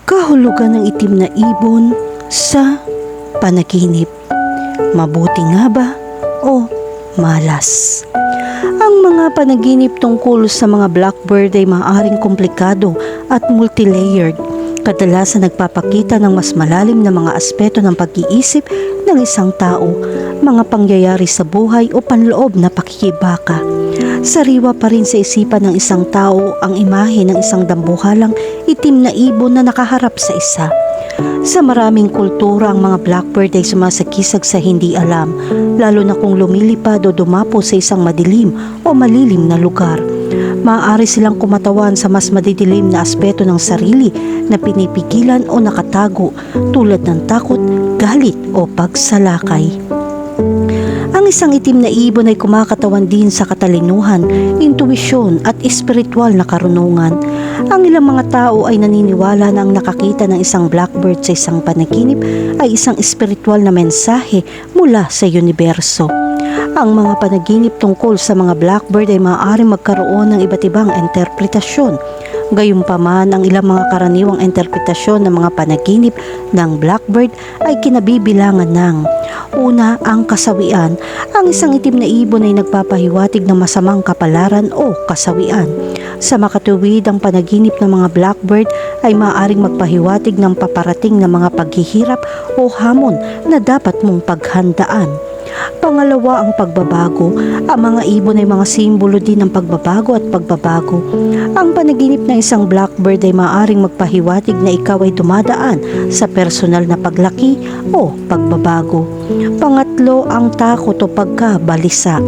Kahulugan ng itim na ibon sa panaginip. Mabuti nga ba o malas? Ang mga panaginip tungkol sa mga blackbird ay maaaring komplikado at multilayered. Kadalasan nagpapakita ng mas malalim na mga aspeto ng pag-iisip ng isang tao, mga pangyayari sa buhay o panloob na pakikibaka. Sariwa pa rin sa isipan ng isang tao ang imahe ng isang dambuhalang itim na ibon na nakaharap sa isa. Sa maraming kultura, ang mga blackbird ay sumasakisag sa hindi alam, lalo na kung lumilipad o dumapo sa isang madilim o malilim na lugar. Maaari silang kumatawan sa mas madidilim na aspeto ng sarili na pinipigilan o nakatago, tulad ng takot, galit o pagsalakay. Ang isang itim na ibon ay kumakatawan din sa katalinuhan, intuwisyon at espiritual na karunungan. Ang ilang mga tao ay naniniwala na ang nakakita ng isang blackbird sa isang panaginip ay isang espiritual na mensahe mula sa universo. Ang mga panaginip tungkol sa mga blackbird ay maaaring magkaroon ng iba't ibang interpretasyon. Gayunpaman, ang ilang mga karaniwang interpretasyon ng mga panaginip ng blackbird ay kinabibilangan ng: una, ang kasawian. Ang isang itim na ibon ay nagpapahiwatig ng masamang kapalaran o kasawian. Sa makatuwid, ang panaginip ng mga blackbird ay maaaring magpahiwatig ng paparating na mga paghihirap o hamon na dapat mong paghandaan. Pangalawa, ang pagbabago. Ang mga ibon ay mga simbolo din ng pagbabago at pagbabago. Ang panaginip ng isang blackbird ay maaaring magpahiwatig na ikaw ay dumadaan sa personal na paglaki o pagbabago. Pangatlo, ang takot o pagkabalisa.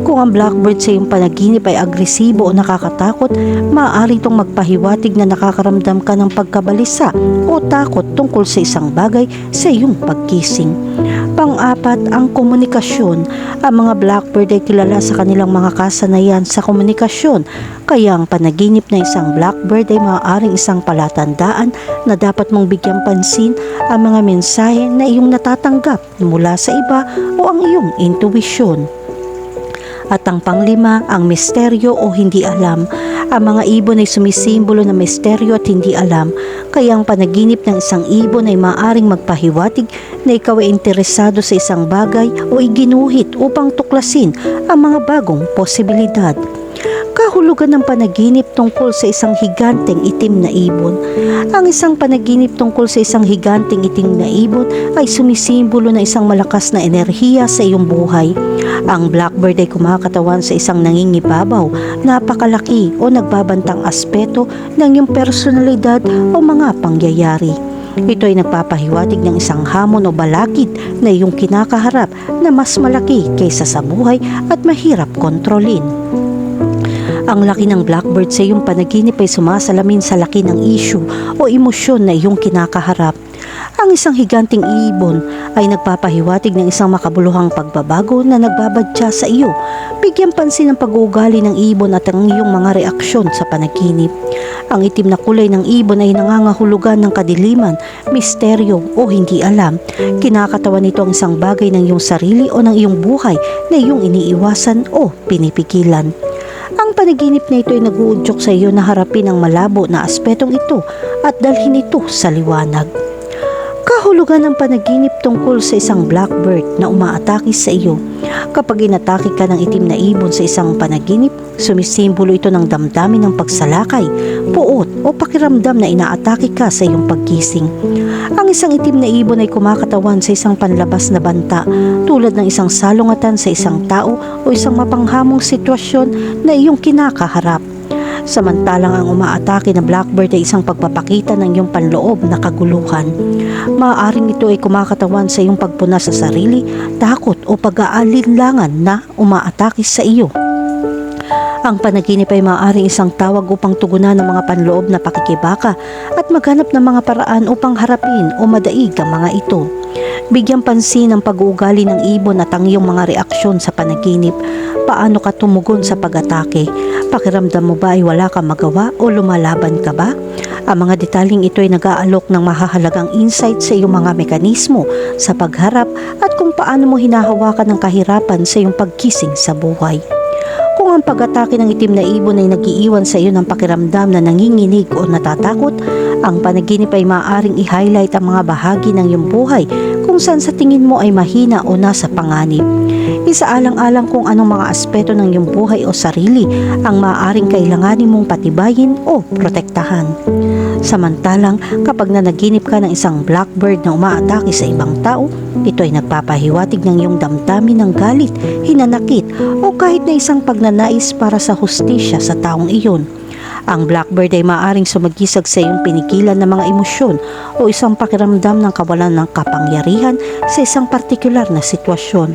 Kung ang blackbird sa iyong panaginip ay agresibo o nakakatakot, maaari itong magpahiwatig na nakakaramdam ka ng pagkabalisa o takot tungkol sa isang bagay sa iyong pagkising. Pang-apat, ang komunikasyon. Ang mga blackbird ay kilala sa kanilang mga kasanayan sa komunikasyon, kaya ang panaginip na isang blackbird ay maaaring isang palatandaan na dapat mong bigyang pansin ang mga mensahe na iyong natatanggap mula sa iba o ang iyong intuwisyon. At ang panglima, ang misteryo o hindi alam. Ang mga ibon ay sumisimbolo ng misteryo at hindi alam, kaya ang panaginip ng isang ibon ay maaaring magpahiwatig na ikaw ay interesado sa isang bagay o iginuhit upang tuklasin ang mga bagong posibilidad. Kahulugan ng panaginip tungkol sa isang higanteng itim na ibon. Ang isang panaginip tungkol sa isang higanteng itim na ibon ay sumisimbolo ng isang malakas na enerhiya sa iyong buhay. Ang blackbird ay kumakatawan sa isang nangingibabaw, napakalaki o nagbabantang aspeto ng iyong personalidad o mga pangyayari. Ito ay nagpapahiwatig ng isang hamon o balakid na iyong kinakaharap na mas malaki kaysa sa buhay at mahirap kontrolin. Ang laki ng blackbird sa iyong panaginip ay sumasalamin sa laki ng issue o emosyon na iyong kinakaharap. Ang isang higanting ibon ay nagpapahiwatig ng isang makabuluhang pagbabago na nagbabadya sa iyo. Bigyan pansin ang pag-uugali ng ibon at ang iyong mga reaksyon sa panaginip. Ang itim na kulay ng ibon ay nangangahulugan ng kadiliman, misteryo o hindi alam. Kinakatawan nito ang isang bagay ng iyong sarili o ng iyong buhay na iyong iniiwasan o pinipigilan. Ang panaginip na ito ay nag-uudyok sa iyo na harapin ang malabo na aspetong ito at dalhin ito sa liwanag. Kahulugan ng panaginip tungkol sa isang blackbird na umaatake sa iyo. Kapag inatake ka ng itim na ibon sa isang panaginip, sumisimbolo ito ng damdamin ng pagsalakay, puot o pakiramdam na inaatake ka sa iyong pagkising. Ang isang itim na ibon ay kumakatawan sa isang panlabas na banta, tulad ng isang salungatan sa isang tao o isang mapanghamong sitwasyon na iyong kinakaharap. Samantalang ang umaatake na blackbird ay isang pagpapakita ng iyong panloob na kaguluhan. Maaaring ito ay kumakatawan sa iyong pagpuna sa sarili, takot o pag-aalinlangan na umaatake sa iyo. Ang panaginip ay maaaring isang tawag upang tugunan ng mga panloob na pakikibaka at maghanap ng mga paraan upang harapin o madaig ang mga ito. Bigyang pansin ang pag-uugali ng ibon at ang iyong mga reaksyon sa panaginip. Paano ka tumugon sa pag-atake? Pakiramdam mo ba ay wala kang magawa o lumalaban ka ba? Ang mga detaling ito ay nag-aalok ng mahahalagang insight sa iyong mga mekanismo sa pagharap at kung paano mo hinahawakan ang kahirapan sa iyong pagkising sa buhay. Kung ang pag-atake ng itim na ibon ay nag-iiwan sa iyo ng pakiramdam na nanginginig o natatakot, Ang panaginip ay maaaring i-highlight ang mga bahagi ng iyong buhay kung saan sa tingin mo ay mahina o nasa panganib. Isaalang-alang kung anong mga aspeto ng iyong buhay o sarili ang maaaring kailanganin mong patibayin o protektahan. Samantalang kapag nanaginip ka ng isang blackbird na umaatake sa ibang tao, ito ay nagpapahiwatig ng iyong damdamin ng galit, hinanakit o kahit na isang pagnanais para sa hustisya sa taong iyon. Ang blackbird ay maaaring sumagisag sa iyong pinigilan ng mga emosyon o isang pakiramdam ng kawalan ng kapangyarihan sa isang partikular na sitwasyon.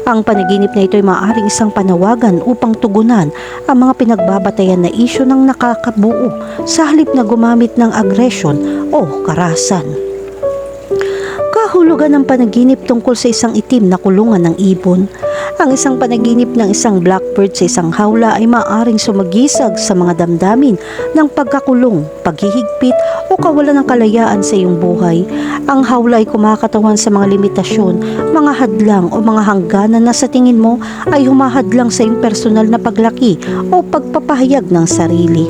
Ang panaginip na ito ay maaaring isang panawagan upang tugunan ang mga pinagbabatayan na isyu ng nakakabuo sa halip na gumamit ng agresyon o karahasan. Kahulugan ng panaginip tungkol sa isang itim na kulungan ng ibon. Ang isang panaginip ng isang blackbird sa isang hawla ay maaaring sumagisag sa mga damdamin ng pagkakulong, paghihigpit o kawalan ng kalayaan sa iyong buhay. Ang hawla ay kumakatawan sa mga limitasyon, mga hadlang o mga hangganan na sa tingin mo ay humahadlang sa iyong personal na paglaki o pagpapahayag ng sarili.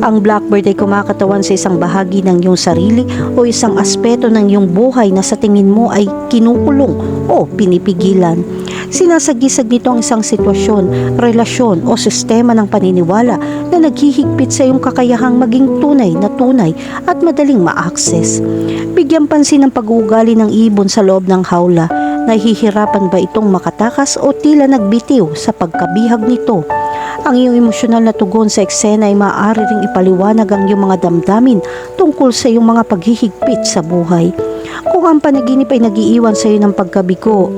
Ang blackbird ay kumakatawan sa isang bahagi ng iyong sarili o isang aspeto ng iyong buhay na sa tingin mo ay kinukulong o pinipigilan. Sinasagisag nito ang isang sitwasyon, relasyon o sistema ng paniniwala na naghihigpit sa iyong kakayahang maging tunay at madaling ma-access. Bigyan pansin ang pag-uugali ng ibon sa loob ng hawla. Nahihirapan ba itong makatakas o tila nagbitiw sa pagkabihag nito? Ang iyong emosyonal na tugon sa eksena ay maaari ring ipaliwanag ang iyong mga damdamin tungkol sa iyong mga paghihigpit sa buhay. Kung ang panaginip ay nagiiwan sa iyo ng pagkabigo,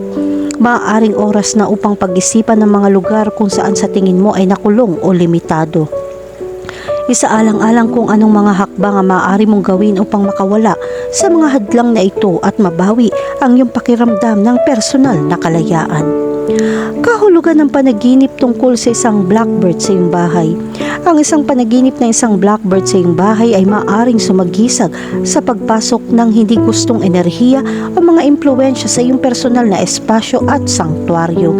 maaaring oras na upang pag-isipan ng mga lugar kung saan sa tingin mo ay nakulong o limitado. Isaalang-alang kung anong mga hakbang ang maaari mong gawin upang makawala sa mga hadlang na ito at mabawi ang iyong pakiramdam ng personal na kalayaan. Kahulugan ng panaginip tungkol sa isang blackbird sa iyong bahay. Ang isang panaginip ng isang blackbird sa iyong bahay ay maaaring sumagisag sa pagpasok ng hindi gustong enerhiya o mga impluwensya sa iyong personal na espasyo at sanktuaryo.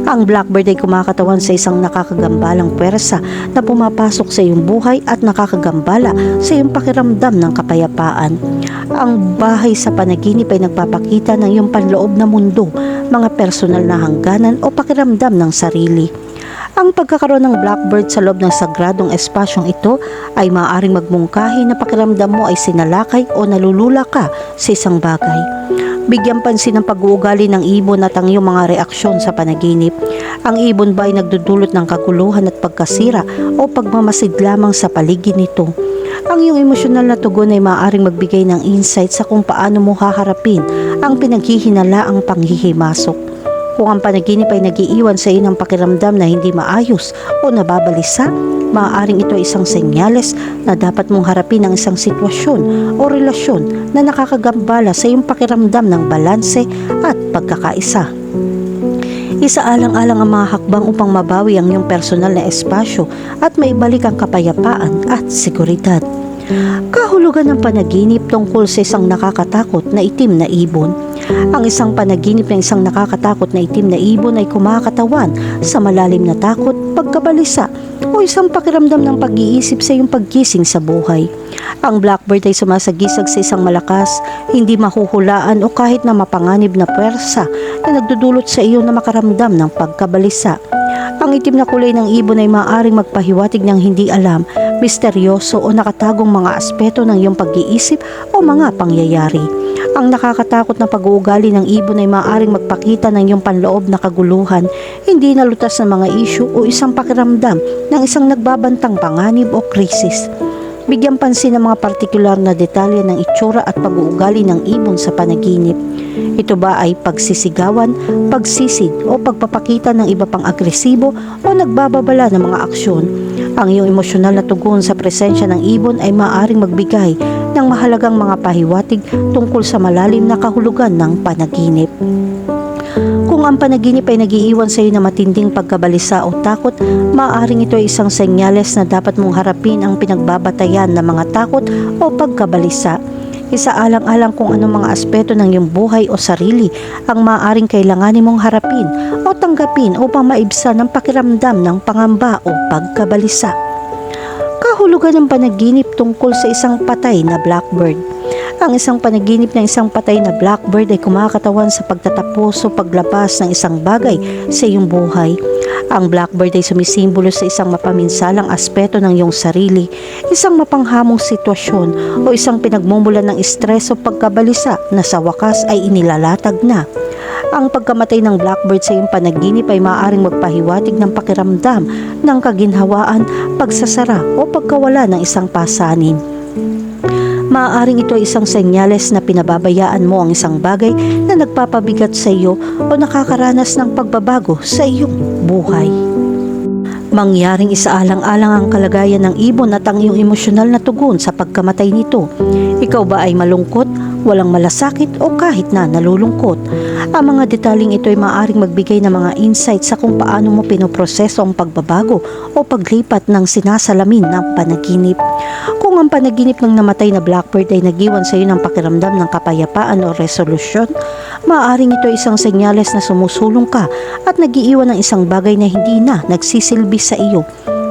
Ang blackbird ay kumakatawan sa isang nakakagambalang pwersa na pumapasok sa iyong buhay at nakakagambala sa iyong pakiramdam ng kapayapaan. Ang bahay sa panaginip ay nagpapakita ng iyong panloob na mundo, mga personal na hangganan o pakiramdam ng sarili. Ang pagkakaroon ng blackbird sa loob ng sagradong espasyong ito ay maaaring magmungkahi na pakiramdam mo ay sinalakay o nalulula ka sa isang bagay. Bigyan pansin ang pag-uugali ng ibon at ang iyong mga reaksyon sa panaginip. Ang ibon ba ay nagdudulot ng kaguluhan at pagkasira o pagmamasid lamang sa paligid nito? Ang iyong emosyonal na tugon ay maaaring magbigay ng insight sa kung paano mo haharapin ang pinaghihinalaang panghihimasok. Kung ang panaginip ay nagiiwan sa iyo ng pakiramdam na hindi maayos o nababalisa, maaaring ito ay isang senyales na dapat mong harapin ang isang sitwasyon o relasyon na nakakagambala sa iyong pakiramdam ng balanse at pagkakaisa. Isaalang-alang ang mga hakbang upang mabawi ang iyong personal na espasyo at maibalik ang kapayapaan at seguridad. Kahulugan ng panaginip tungkol sa isang nakakatakot na itim na ibon. Ang isang panaginip ng isang nakakatakot na itim na ibon ay kumakatawan sa malalim na takot, pagkabalisa o isang pakiramdam ng pag-iisip sa iyong paggising sa buhay. Ang blackbird ay sumasagisag sa isang malakas, hindi mahuhulaan o kahit na mapanganib na pwersa na nagdudulot sa iyo na makaramdam ng pagkabalisa. Ang itim na kulay ng ibon ay maaaring magpahiwatig ng hindi alam, misteryoso o nakatagong mga aspeto ng iyong pag-iisip o mga pangyayari. Ang nakakatakot na pag-uugali ng ibon ay maaaring magpakita ng iyong panloob na kaguluhan, hindi nalutas na mga isyu o isang pakiramdam ng isang nagbabantang panganib o krisis. Bigyan pansin ang mga partikular na detalye ng itsura at pag-uugali ng ibon sa panaginip. Ito ba ay pagsisigawan, pagsisid o pagpapakita ng iba pang agresibo o nagbababala ng mga aksyon? Ang iyong emosyonal na tugon sa presensya ng ibon ay maaaring magbigay ng mahalagang mga pahiwatig tungkol sa malalim na kahulugan ng panaginip. Kung ang panaginip ay nagiiwan sa iyo na matinding pagkabalisa o takot, maaaring ito ay isang senyales na dapat mong harapin ang pinagbabatayan ng mga takot o pagkabalisa. Isaalang-alang kung anong mga aspeto ng iyong buhay o sarili ang maaaring kailanganin mong harapin o tanggapin upang maibsan ang pakiramdam ng pangamba o pagkabalisa. Kahulugan ng panaginip tungkol sa isang patay na blackbird. Ang isang panaginip ng isang patay na blackbird ay kumakatawan sa pagtatapos o paglabas ng isang bagay sa iyong buhay. Ang blackbird ay sumisimbolo sa isang mapaminsalang aspeto ng iyong sarili, isang mapanghamong sitwasyon o isang pinagmumulan ng stress o pagkabalisa na sa wakas ay inilalatag na. Ang pagkamatay ng blackbird sa iyong panaginip ay maaaring magpahiwatig ng pakiramdam ng kaginhawaan, pagsasara o pagkawala ng isang pasanin. Maaaring ito ay isang senyales na pinababayaan mo ang isang bagay na nagpapabigat sa iyo o nakakaranas ng pagbabago sa iyong buhay. Mangyaring isaalang-alang ang kalagayan ng ibon at ang iyong emosyonal na tugon sa pagkamatay nito. Ikaw ba ay malungkot, walang malasakit o kahit na nalulungkot? Ang mga detaling ito ay maaaring magbigay ng mga insight sa kung paano mo pinoproseso ang pagbabago o paglipat ng sinasalamin ng panaginip. Kung ang panaginip ng namatay na blackbird ay nagiwan sa iyo ng pakiramdam ng kapayapaan o resolusyon, maaaring ito ay isang senyales na sumusulong ka at nagiiwan ng isang bagay na hindi na nagsisilbi sa iyo.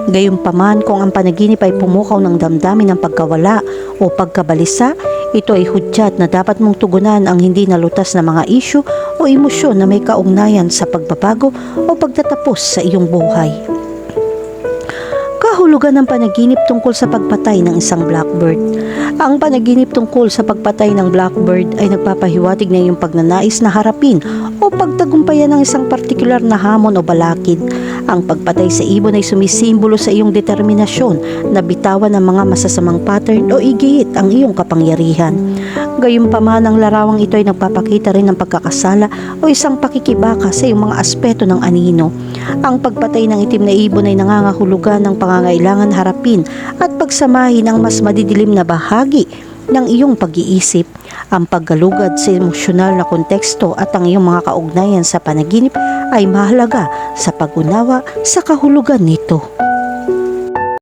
Gayunpaman, kung ang panaginip ay pumukaw ng damdamin ng pagkawala o pagkabalisa, ito ay hudyat na dapat mong tugunan ang hindi nalutas na mga isyu o emosyon na may kaugnayan sa pagbabago o pagtatapos sa iyong buhay. Kahulugan ng panaginip tungkol sa pagpatay ng isang blackbird. Ang panaginip tungkol sa pagpatay ng blackbird ay nagpapahiwatig na iyong pagnanais na harapin o pagtagumpayan ng isang partikular na hamon o balakid. Ang pagpatay sa ibon ay sumisimbolo sa iyong determinasyon na bitawan ang mga masasamang pattern o igiit ang iyong kapangyarihan. Gayunpaman, ang larawang ito ay nagpapakita rin ng pagkakasala o isang pakikibaka sa iyong mga aspeto ng anino. Ang pagpatay ng itim na ibon ay nangangahulugan ng pangangailangan harapin at pagsamahin ang mas madidilim na bahagi ng iyong pag-iisip. Ang paggalugad sa emosyonal na konteksto at ang iyong mga kaugnayan sa panaginip ay mahalaga sa pag-unawa sa kahulugan nito.